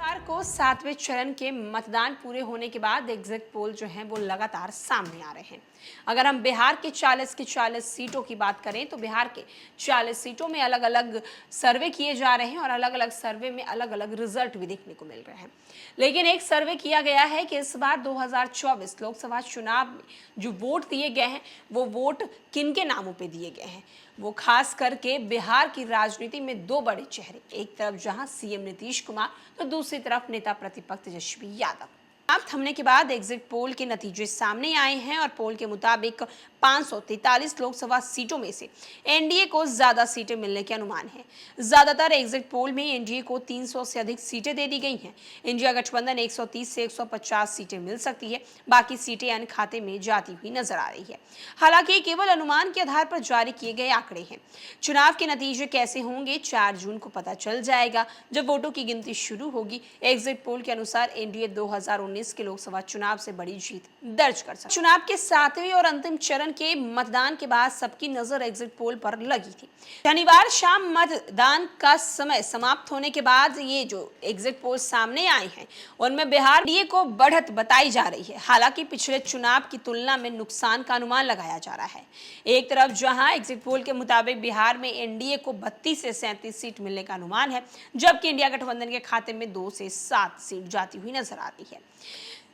शनिवार को 7वें चरण के मतदान पूरे होने के बाद एग्जिट पोल जो हैं वो लगातार सामने आ रहे हैं। अगर हम बिहार की 40 की 40 सीटों की बात करें तो बिहार के 40 सीटों में अलग अलग सर्वे किए जा रहे हैं और अलग अलग सर्वे में अलग अलग रिजल्ट भी देखने को मिल रहे हैं। लेकिन एक सर्वे किया गया है कि इस बार 2024 लोकसभा चुनाव में जो वोट दिए गए हैं वो वोट किन के नामों पे दिए गए हैं। वो खास करके बिहार की राजनीति में दो बड़े चेहरे, एक तरफ जहां सीएम नीतीश कुमार तो दूसरी तरफ नेता प्रतिपक्ष तेजस्वी यादव। आप थमने के बाद एग्जिट पोल के नतीजे सामने आए हैं और पोल के मुताबिक 543 लोकसभा सीटों में से एनडीए को ज्यादा सीटें मिलने के अनुमान है। ज्यादातर एग्जिट पोल में एनडीए को 300 से अधिक सीटें दे दी गई हैं। इंडिया गठबंधन 130 से 150 सीटें मिल सकती है, बाकी सीटें अन्य खाते में जाती हुई नजर आ रही है। हालांकि केवल अनुमान के आधार पर जारी किए गए आंकड़े हैं। चुनाव के नतीजे कैसे होंगे 4 जून को पता चल जाएगा, जब वोटों की गिनती शुरू होगी। एग्जिट पोल के अनुसार एनडीए 2019 के लोकसभा चुनाव से बड़ी जीत दर्ज कर सकती है। चुनाव के 7वें और अंतिम चरण के मतदान के बाद सबकी नजर एग्जिट पोल पर लगी थी। शनिवार शाम मतदान का समय समाप्त होने के बाद ये जो एग्जिट पोल सामने आए हैं उनमें बिहार एनडीए को बढ़त बताई जा रही है। हालांकि पिछले चुनाव की तुलना में नुकसान का अनुमान लगाया जा रहा है। एक तरफ जहां एग्जिट पोल के मुताबिक बिहार में एनडीए को 32 से 37 सीट मिलने का अनुमान है, जबकि इंडिया गठबंधन के खाते में 2 से 7 सीट जाती हुई नजर आ रही है।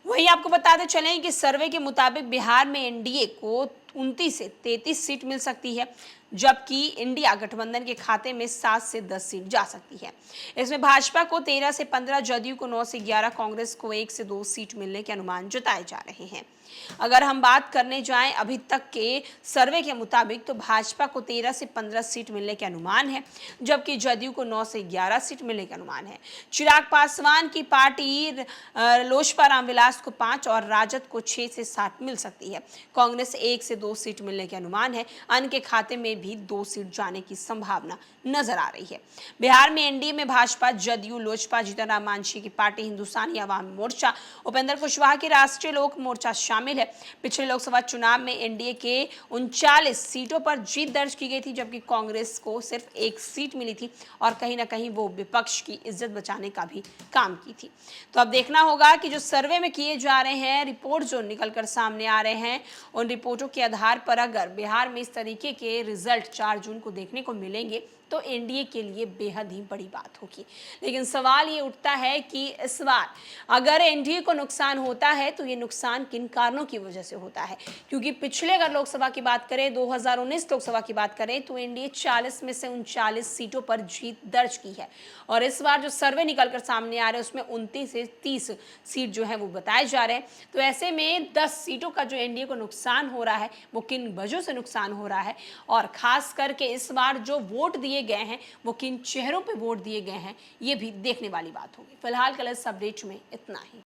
वहीं आपको बताते चलें कि सर्वे के मुताबिक बिहार में एनडीए को 29 से 33 सीट मिल सकती है, जबकि इंडिया गठबंधन के खाते में 7 से 10 सीट जा सकती है। इसमें भाजपा को 13 से 15, जदयू को 9 से 11, कांग्रेस को 1 से 2 सीट मिलने के अनुमान जताए जा रहे हैं। अगर हम बात करने जाएं अभी तक के सर्वे के मुताबिक तो भाजपा को 13 से 15 सीट मिलने के अनुमान है, जबकि जदयू को 9 से 11 सीट मिलने के अनुमान है। चिराग पासवान की पार्टी लोजपा रामविलास को 5 और राजद को 6 से 7 मिल सकती है। कांग्रेस 1 से 2 सीट मिलने के अनुमान है। अन्य के खाते में भी 2 सीट जाने की संभावना नजर आ रही है। बिहार में एनडीए में भाजपा, जदयू, लोजपा, जीतन राम मांझी की पार्टी हिंदुस्तानी अवाम मोर्चा, उपेंद्र कुशवाहा की राष्ट्रीय लोक मोर्चा शामिल है। पिछले लोकसभा चुनाव में एनडीए के 39 सीटों पर जीत दर्ज की गई थी, जबकि कांग्रेस को सिर्फ 1 सीट मिली थी और कहीं ना कहीं वो विपक्ष की इज्जत बचाने का भी काम की थी। तो अब देखना होगा कि जो सर्वे में किए जा रहे हैं, रिपोर्ट जो निकलकर सामने आ रहे हैं, उन रिपोर्टों के आधार पर अगर बिहार में इस तरीके के रिजल्ट 4 जून को देखने को मिलेंगे तो एनडीए के लिए बेहद ही बड़ी बात होगी। लेकिन सवाल ये उठता है कि इस बार अगर एनडीए को नुकसान होता है तो ये नुकसान किन कारणों की वजह से होता है, क्योंकि पिछले अगर लोकसभा की बात करें, 2019 लोकसभा की बात करें तो एनडीए 40 में से 39 सीटों पर जीत दर्ज की है और इस बार जो सर्वे निकलकर सामने आ रहे हैं उसमें 29 से 30 सीट जो है वो बताए जा रहे हैं। तो ऐसे में 10 सीटों का जो एनडीए को नुकसान हो रहा है वो किन वजहों से नुकसान हो रहा है और खास करके इस बार जो वोट दिए गए हैं वो किन चेहरों पे वोट दिए गए हैं, ये भी देखने वाली बात होगी। फिलहाल कल इस अपडेट में इतना ही।